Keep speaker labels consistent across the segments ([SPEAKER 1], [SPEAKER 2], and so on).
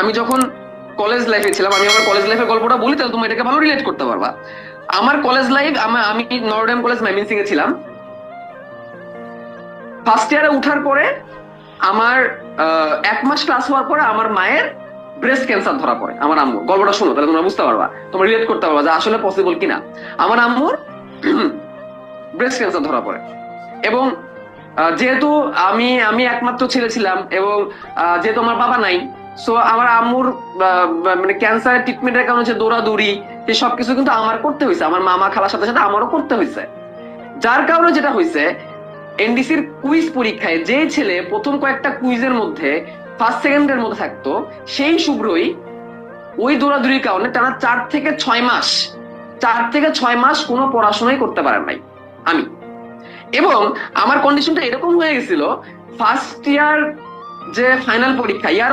[SPEAKER 1] আমি যখন কলেজ লাইফে ছিলাম, আমি আমার কলেজ লাইফের গল্পটা বলি তাহলে তুমি এটাকে ভালো রিলেট করতে পারবা। আমার কলেজ লাইফ, আমি নর্ডেম কলেজ ময়মনসিংহে ছিলাম। ফার্স্ট ইয়ারে উঠার পরে আমার 1 মাস ক্লাস হওয়ার পরে আমার মায়ের ব্রেস্ট ক্যান্সার ধরা পড়ে। আমার আম্মুর গল্পটা শোনো তাহলে তোমরা বুঝতে পারবা, তোমরা রিলেট করতে পারবা যে আসলে পসিবল কিনা। আমার আম্মুর ব্রেস্ট ক্যান্সার ধরা পড়ে এবং যেহেতু আমি একমাত্র ছেলে ছিলাম এবং যেহেতু আমার বাবা নাই, সো আমার আম্মুর মানে ক্যান্সার ট্রিটমেন্টের কারণে যে দৌড়াদৌড়ি এই সবকিছু কিন্তু আমার করতে হয়েছে, আমার মামা খালার সাথে সাথে আমারও করতে হয়েছে। যার কারণে যেটা হয়েছে, এনডিসির কুইজ পরীক্ষায় যে ছেলে প্রথম কয়েকটা কুইজের মধ্যে ফার্স্ট সেকেন্ডের মধ্যে থাকতো, সেই শুভ্রই ওই দৌড়াদৌড়ির কারণে টানা 4 থেকে 6 মাস কোনো পড়াশোনাই করতে পারেন নাই আমি। এবং আমার কন্ডিশনটা এরকম হয়ে গেছিল, ফার্স্ট ইয়ার যে ফাইনাল পরীক্ষা, ইয়ার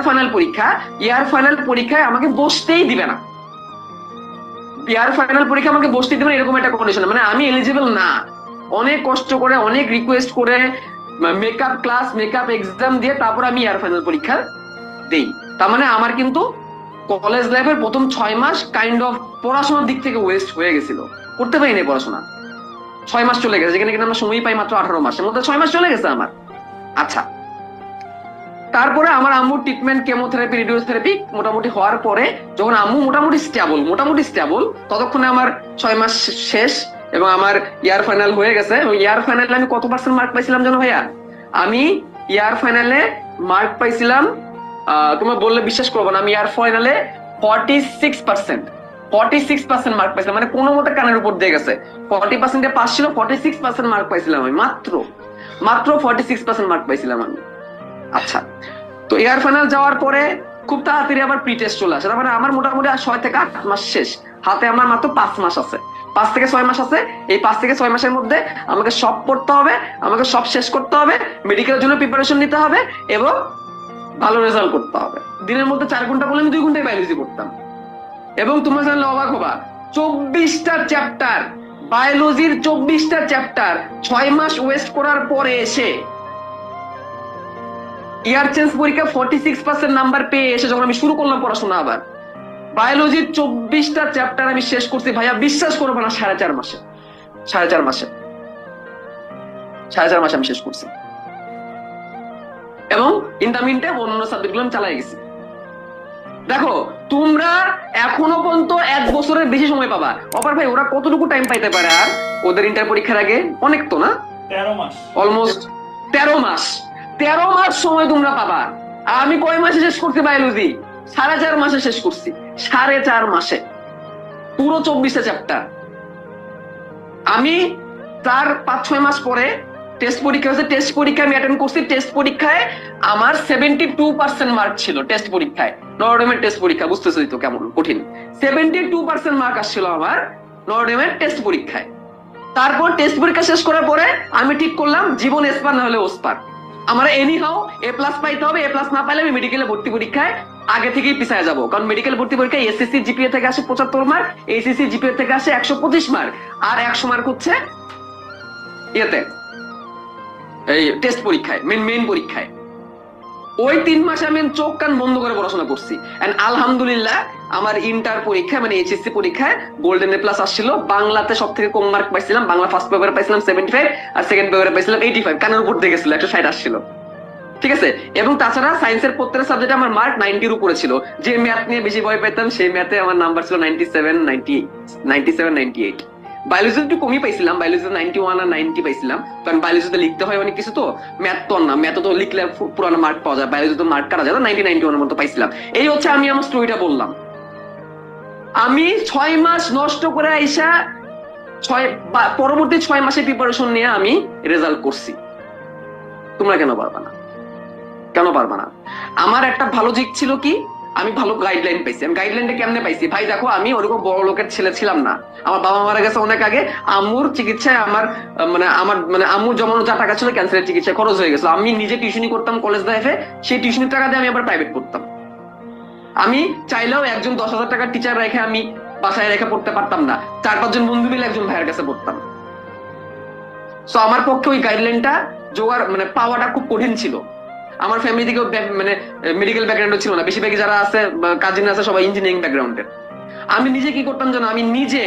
[SPEAKER 1] ফাইনাল পরীক্ষায় আমাকে বসতেই দিবে না। আমাকে বসতেই দিবে না, এরকম একটা কন্ডিশন, মানে আমি এলিজিবল না। অনেক কষ্ট করে, অনেক রিকোয়েস্ট করে, মেকআপ ক্লাস, মেকআপ এক্সাম দিয়ে তারপর আমি ইয়ার ফাইনাল পরীক্ষা দেই। তার মানে আমার কিন্তু কলেজ লাইফের প্রথম 6 মাস কাইন্ড অফ পড়াশোনার দিক থেকে ওয়েস্ট হয়ে গেছিল, করতে পারিনি পড়াশোনা। 6 মাস চলে গেছে, যেখানে কিনা আমরা সময় পাই মাত্র 18 মাসের মধ্যে 6 মাস চলে গেছে আমার। আচ্ছা, তারপরে আমার আম্মুর ট্রিটমেন্ট, কেমোথেরাপি, রেডিওথেরাপি মোটামুটি হওয়ার পরে যখন আম্মু মোটামুটি স্টেবল, ততক্ষণে আমার 6 মাস শেষ এবং আমার ইয়ার ফাইনাল হয়ে গেছে। এবং ইয়ার ফাইনালে আমি কত পার্সেন্ট মার্ক পাইছিলাম জানো ভাইয়া? আমি ইয়ার ফাইনালে মার্ক পাইছিলাম, তোমরা বললে বিশ্বাস করবো না, আমি ইয়ার ফাইনালে 46% মার্ক পাইছিলাম। মানে কোনো মতে কানের উপর দিয়ে গেছে। 40% পাস ছিল, 46% মার্ক পাইছিলাম আমি, মাত্র 46% মার্ক পাইছিলাম আমি। আচ্ছা, তো এয়ার ফাইনাল যাওয়ার পরে খুব তাড়াতাড়ি আবার প্রি টেস্ট চলে আসে। তার মানে আমার মোটামুটি 6 থেকে 8 মাস শেষ, হাতে আমার মাত্র 5 মাস আছে, 5 থেকে 6 মাস আছে। এই 5 থেকে 6 মাসের মধ্যে আমাকে সব পড়তে হবে, আমাকে সব শেষ করতে হবে, মেডিকেলের জন্য প্রিপারেশন নিতে হবে এবং ভালো রেজাল্ট করতে হবে। দিনের মধ্যে 4 ঘন্টা বলে আমি 2 ঘন্টায় বায়োলজি পড়তাম। এবং তোমরা জানলে অবাক হবা, 24টা চ্যাপ্টার, বায়োলজির 24টা চ্যাপ্টার 6 মাস ওয়েস্ট করার পরে এসে ইয়ার চেঞ্জ পরীক্ষা 46% নাম্বার পেয়ে এসে যখন আমি শুরু করলাম পড়াশোনা, আবার বায়োলজির 24টা চ্যাপ্টার আমি শেষ করছি ভাইয়া, বিশ্বাস করবো না, 4.5 মাসে 4.5 মাসে আমি শেষ করছি। এবং ইন দা মিন টাইম অন্য সাবজেক্ট গুলো আমি চালাই গেছি। দেখো, তোমরা এখনো পর্যন্ত 1 বছরের বেশি সময় পাবা। অপার ভাই, ওরা কতটুকু টাইম পাইতে পারে আর ওদের ইন্টার পরীক্ষার আগে? অনেক তো না,
[SPEAKER 2] 13 মাস,
[SPEAKER 1] অলমোস্ট 13 মাস সময় তোমরা পাবা। আমি কয় মাসে শেষ করছি বায়োলজি? 4.5 মাসে শেষ করছি, 4.5 মাসে পুরো 24টা চ্যাপ্টার। আমি তার 5-6 মাস পরে টেস্ট পরীক্ষা হয়েছে, টেস্ট পরীক্ষা আমি অ্যাটেন্ড করছি। টেস্ট পরীক্ষায় আমার 72% মার্ক ছিল টেস্ট পরীক্ষায়, নরডেমের টেস্ট পরীক্ষা, বুঝতেছি তো কেমন কঠিন। 72% মার্ক আসছিল আমার নরডেমের টেস্ট পরীক্ষায়। তারপর টেস্ট পরীক্ষা শেষ করার পরে আমি ঠিক করলাম জীবন এসপার না হলে ওসপার, আমার এনি হাও এ প্লাস পাইতে হবে। এ প্লাস না পাইলে আমি মেডিকেলে ভর্তি পরীক্ষায় আগে থেকেই পিছায় যাবো, কারণ মেডিকেল ভর্তি পরীক্ষায় এসএসসি জিপিএ থেকে আসে 75 মার্ক, এইচএসসি জিপিএ থেকে আসে 125 মার্ক, আর 100 মার্ক হচ্ছে ইয়েতে এই টেস্ট পরীক্ষায়, মেইন পরীক্ষায়। ওই 3 মাসে আমি চোখ কান বন্ধ করে পড়াশোনা করছি। এন্ড আলহামদুলিল্লাহ আমার ইন্টার পরীক্ষা মানে এইচএসসি পরীক্ষায় গোল্ডেন এ প্লাস আসছিল। বাংলাতে সব থেকে কম মার্ক পাইছিলাম, বাংলা ফার্স্ট পেপারে পাইছিলাম 75 আর সেকেন্ড পেপারে পাইছিলাম 85, কানের উপর দিয়ে গেছিল, 160 আসছিল, ঠিক আছে। এবং তাছাড়া সায়েন্সের প্রত্যেকটা সাবজেক্টে আমার মার্ক 90-র উপরে ছিল। যে ম্যাথ নিয়ে বেশি ভয় পেতাম সেই ম্যাথে আমার নাম্বার ছিল 97, 98। বায়োলজি একটু কমই পাইছিলাম, বায়োলজিতে 91 আর 90 পাইছিলাম, কারণ বায়োলজিতে লিখতে হয় অনেক কিছু, তো ম্যাথ তো না, ম্যাথ তো লিখলে পুরানো মার্ক পাওয়া যায়, বায়োলজিতে মার্ক কাটা যায়, 90-91 মতো পাইছিলাম। এই হচ্ছে আমি আমার স্টোরিটা বললাম। আমি 6 মাস নষ্ট করে আইসা পরবর্তী 6 মাসের প্রিপারেশন নিয়ে আমি রেজাল্ট করছি। তোমরা কেন পারবা না? আমার একটা ভালো দিক ছিল কি, আমি ভালো গাইডলাইন পাইছি। আমি গাইডলাইনটা কেমনে পাইছি ভাই? দেখো, আমি ওরকম বড় লোকের ছেলে ছিলাম না, আমার বাবা মারা গেছে অনেক আগে। আম্মুর চিকিৎসায় আমার আম্মুর জমানো যা টাকা ছিল ক্যান্সারের চিকিৎসায় খরচ হয়ে গেছে। আমি নিজে টিউশনি করতাম কলেজ লাইফে, সেই টিউশনির টাকা দিয়ে আমি আবার প্রাইভেট পড়তাম। আমি চাইলেও একজন 10,000 টাকার টিচার রেখে আমি বাসায় রেখে পড়তে পারতাম না, 4-5 জন বন্ধু মিলে একজন ভাইয়ের কাছে পড়তাম। সো আমার পক্ষে ওই গাইডলাইনটা জোগাড় পাওয়াটা খুব কঠিন ছিল। আমার ফ্যামিলি থেকে মানে মেডিকেল ব্যাকগ্রাউন্ড ছিল না, বেশিরভাগই যারা আছে কাজিন আছে সবাই ইঞ্জিনিয়ারিং ব্যাকগ্রাউন্ডের। আমি নিজে কি করতাম জানো, আমি নিজে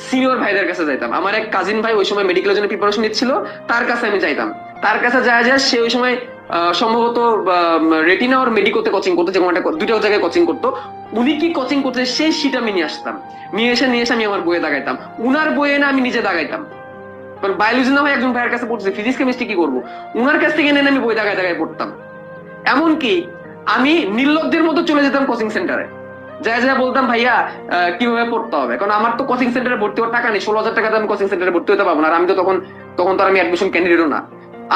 [SPEAKER 1] সিনিয়র ভাইদের কাছে যাইতাম। আমার এক কাজিন ভাই ওই সময় মেডিকেলের জন্য প্রিপারেশন নিচ্ছিল, তার কাছে আমি যাইতাম। তার কাছে যায় সে ওই সময় সম্ভবত রেটিনা আর মেডিকোতে কোচিং করতো, যে কোনো একটা দুটো জায়গায় কোচিং করতো। উনি কি কোচিং করতে সেই শীট আমি নিয়ে আসতাম, নিয়ে এসে আমি আমার বইয়ে দাগাইতাম। উনার বইয়ে না আমি নিজে দাগাইতাম। কারণ বায়োলজি না হয় একজন ভাইয়ের কাছে পড়ছে, ফিজিক্স কেমিস্ট্রি কি করবো, উনার কাছ থেকে এনে আমি বই দাগায় দাগায় পড়তাম। এমনকি আমি নির্লজ্জের মতো চলে যেতাম কোচিং সেন্টারে, যা বলতাম ভাইয়া কিভাবে পড়তে হবে, কারণ আমার তো কোচিং সেন্টারে ভর্তি হওয়ার টাকা নেই। 16,000 টাকা আমি কোচিং সেন্টারে ভর্তি হতে পারবো না। আর আমি তো তখন তো আমি অ্যাডমিশন ক্যান্ডিডেটও না।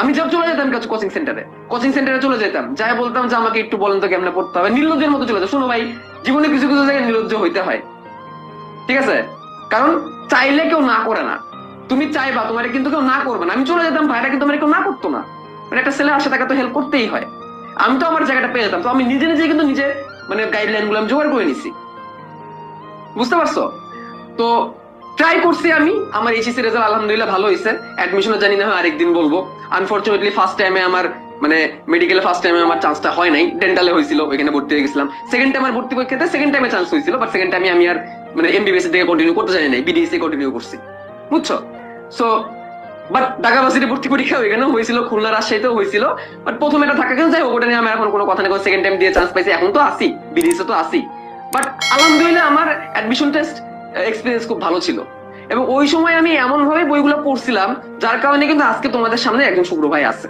[SPEAKER 1] আমি যখন চলে যেতাম কোচিং সেন্টারে চলে যেতাম, যাই বলতাম যে আমাকে একটু বলেন তো কেমনে পড়তে হবে, নির্লজ্জের মতো চলে যেতাম। শোনো ভাই, জীবনে কিছু কিছু জায়গায় নির্লজ্জ হইতে হয়, ঠিক আছে? কারণ চাইলে কেউ না করে না, তুমি চাইবা তোমার কিন্তু কেউ না করবে না। আমি চলে যেতাম, ভাইরা কিন্তু আমার কেউ না করতো না। মানে একটা ছেলে আসে তাকে তো হেল্প করতেই হয়। আমি তো আমার জায়গাটা পেয়ে যেতাম। তো আমি নিজে নিজে কিন্তু নিজে মানে গাইডলাইন গুলো আমি জোগাড় করে নিছি, বুঝতে পারছো? তো ট্রাই করছি আমি। আমার এইচএসসি রেজাল্ট আলহামদুলিল্লাহ ভালো হয়েছে। অ্যাডমিশনও জানি না হয় আরেকদিন বলবো। আনফরচুনেটলি ফার্স্ট টাইমে আমার মানে মেডিকেলে ফার্স্ট টাইমে আমার চান্সটা হয় নাই, ডেন্টালে হয়েছিল, ওইখানে ভর্তি হয়ে গেছিলাম। সেকেন্ড টাইম আর ভর্তি পরীক্ষাতে সেকেন্ড টাইমে চান্স হয়েছিল, বাট সেকেন্ড টাইমে আমি আর মানে এমবিবিএস থেকে কন্টিনিউ করতে চাই নাই, বিডিএসসি কন্টিনিউ করছি, বুঝছো? সো বাট ঢাকা ভার্সিটি ভর্তি পরীক্ষা ওইখানেও হয়েছিল, খুলনা রাজশাহীতেও হয়েছিল। বাট প্রথম এটা থাকা কেন যাই ওটা নিয়ে আমার এখন কোনো কথা নেই। সেকেন্ড টাইম দিয়ে চান্স পাইছি, এখন তো আসি, বিডিএসসি তো আসি। বাট আলহামদুলিল্লাহ আমার অ্যাডমিশন টেস্ট এক্সপিরিয়েন্স খুব ভালো ছিল। এবং ওই সময় আমি এমন ভাবে বইগুলো পড়ছিলাম, যার কারণে কিন্তু আজকে তোমাদের সামনে একজন শুভ্র ভাই আছে।